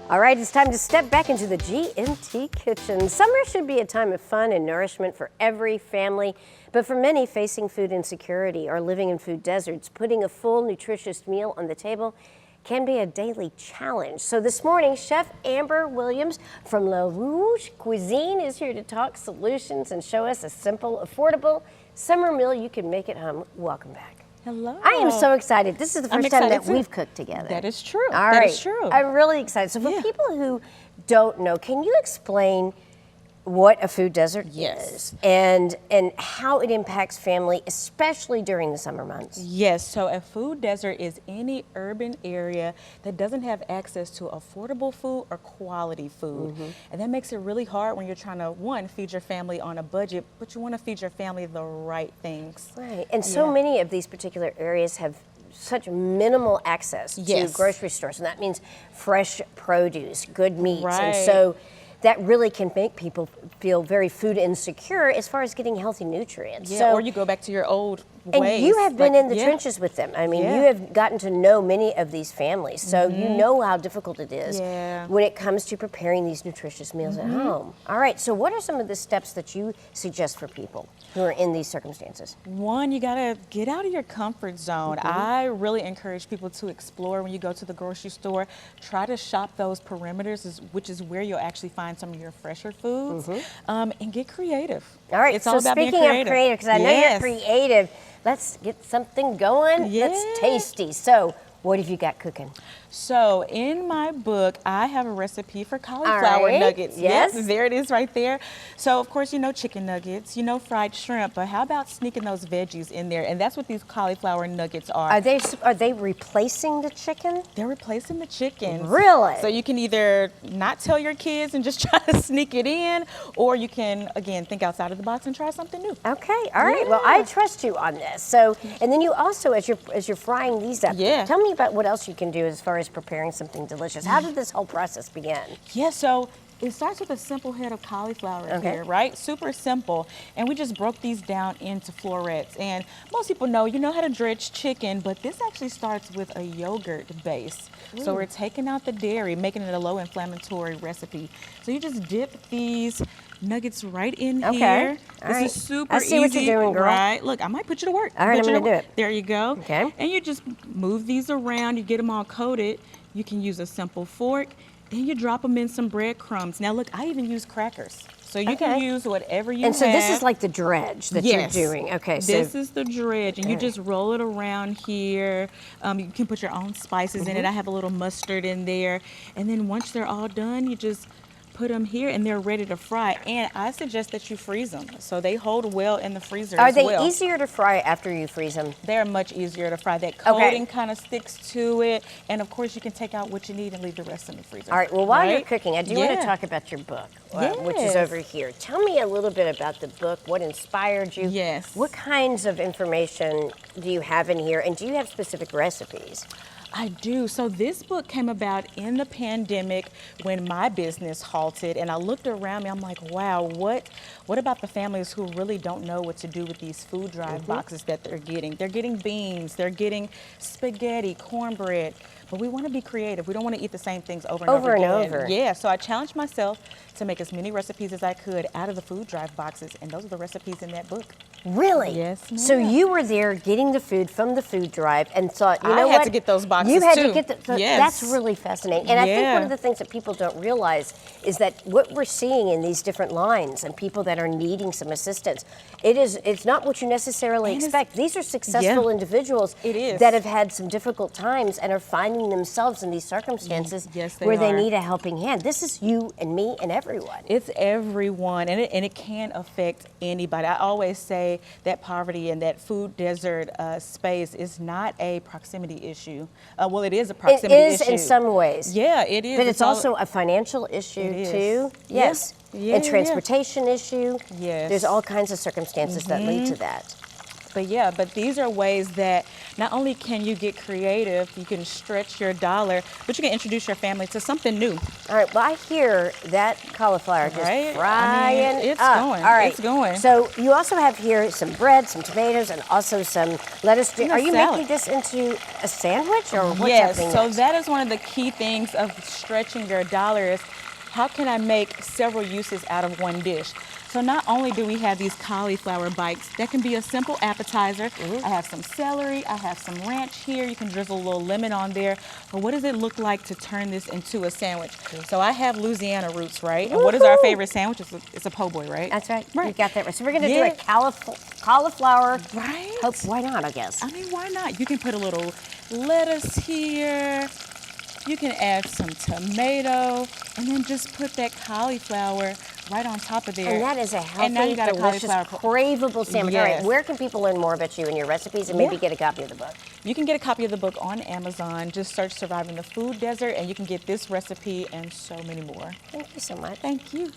All right, it's time to step back into the GMT kitchen. Summer should be a time of fun and nourishment for every family, but for many facing food insecurity or living in food deserts, putting a full, nutritious meal on the table can be a daily challenge. So this morning, Chef Amber Williams from Rouge Cuisine is here to talk solutions and show us a simple, affordable summer meal you can make at home. Welcome back. Hello. I am so excited. This is the first time that we've cooked together. That is true. All right. That is true. I'm really excited. So for people who don't know, can you explain what a food desert is and how it impacts family, especially during the summer months? Yes, so a food desert is any urban area that doesn't have access to affordable food or quality food. And that makes it really hard when you're trying to, one, feed your family on a budget, but you want to feed your family the right things. Right, and so many of these particular areas have such minimal access to grocery stores, and that means fresh produce, good meats, and so that really can make people feel very food insecure as far as getting healthy nutrients. Yeah, or you go back to your old ways. And you have been in the trenches with them. I mean, you have gotten to know many of these families, so you know how difficult it is when it comes to preparing these nutritious meals at home. All right, so what are some of the steps that you suggest for people who are in these circumstances? One, you gotta get out of your comfort zone. I really encourage people to explore when you go to the grocery store. Try to shop those perimeters, which is where you'll actually find some of your fresher foods, and get creative. All right, it's so all about speaking being creative. of creative, because I know you're creative, let's get something going that's tasty. So what have you got cooking? So in my book, I have a recipe for cauliflower nuggets. Yes. Yep, there it is right there. So of course, you know chicken nuggets, you know fried shrimp, but how about sneaking those veggies in there? And that's what these cauliflower nuggets are. Are they replacing the chicken? They're replacing the chicken. Really? So you can either not tell your kids and just try to sneak it in, or you can, again, think outside of the box and try something new. Okay, all right. Well, I trust you on this. So, and then you also, as you're frying these up, tell me about what else you can do as far as preparing something delicious. How did this whole process begin? Yeah, so it starts with a simple head of cauliflower here, right? Super simple. And we just broke these down into florets. And most people know, you know how to dredge chicken, but this actually starts with a yogurt base. So we're taking out the dairy, making it a low inflammatory recipe. So you just dip these nuggets right in here. This is super easy. I see what you're doing, girl. Right? Look, I might put you to work. All right, I'm going to do it. There you go. Okay. And you just move these around. You get them all coated. You can use a simple fork. Then you drop them in some breadcrumbs. Now look, I even use crackers. So you can use whatever you have. And so this is like the dredge that you're doing. Okay, so this is the dredge, and you just roll it around here. You can put your own spices in it. I have a little mustard in there. And then once they're all done, you just put them here and they're ready to fry. And I suggest that you freeze them so they hold well in the freezer as well. Are they easier to fry after you freeze them? They're much easier to fry. That coating kind of sticks to it. And of course you can take out what you need and leave the rest in the freezer. All right, well while you're cooking, I do want to talk about your book, which is over here. Tell me a little bit about the book, what inspired you? Yes. What kinds of information do you have in here, and do you have specific recipes? I do. So this book came about in the pandemic when my business halted, and I looked around me. I'm like, wow, what about the families who really don't know what to do with these food drive boxes that they're getting? They're getting beans, they're getting spaghetti, cornbread, but we want to be creative. We don't want to eat the same things over and over. Yeah, so I challenged myself to make as many recipes as I could out of the food drive boxes, and those are the recipes in that book. Really? Yes, ma'am. So you were there getting the food from the food drive and thought, you know what? I had to get those boxes You had too. to get that's really fascinating. And I think one of the things that people don't realize is that what we're seeing in these different lines and people that are needing some assistance, it's not what you necessarily expect. These are successful individuals that have had some difficult times and are finding themselves in these circumstances where they need a helping hand. This is you and me and everyone. It's everyone, and it can affect anybody. I always say that poverty and that food desert space is not a proximity issue. Well, it is a proximity issue. It is in some ways. Yeah, it is. But it's also a financial issue too. Yes. And transportation issue. Yes. There's all kinds of circumstances that lead to that. But yeah, but these are ways that not only can you get creative, you can stretch your dollar, but you can introduce your family to something new. All right, well, I hear that cauliflower just Right? frying I mean, it's up. going. All right. It's going. So you also have here some bread, some tomatoes, and also some lettuce. And a Are you salad. making this into a sandwich, or what's Yes, happening so next? that is one of the key things of stretching your dollar is how can I make several uses out of one dish? So not only do we have these cauliflower bites, that can be a simple appetizer. I have some celery, I have some ranch here. You can drizzle a little lemon on there. But what does it look like to turn this into a sandwich? So I have Louisiana roots, right? And what is our Woohoo! favorite sandwich? It's a po' boy, right? That's right. Right. You got that right. So we're going to do Yeah. a cauliflower. Right? Why not, I guess? I mean, why not? You can put a little lettuce here. You can add some tomato and then just put that cauliflower right on top of there. And that is a And now healthy, you got a delicious, cauliflower. craveable sandwich. All right, Yes. where can people learn more about you and your recipes and maybe Yeah. get a copy of the book? You can get a copy of the book on Amazon. Just search Surviving the Food Desert and you can get this recipe and so many more. Thank you so much. Thank you.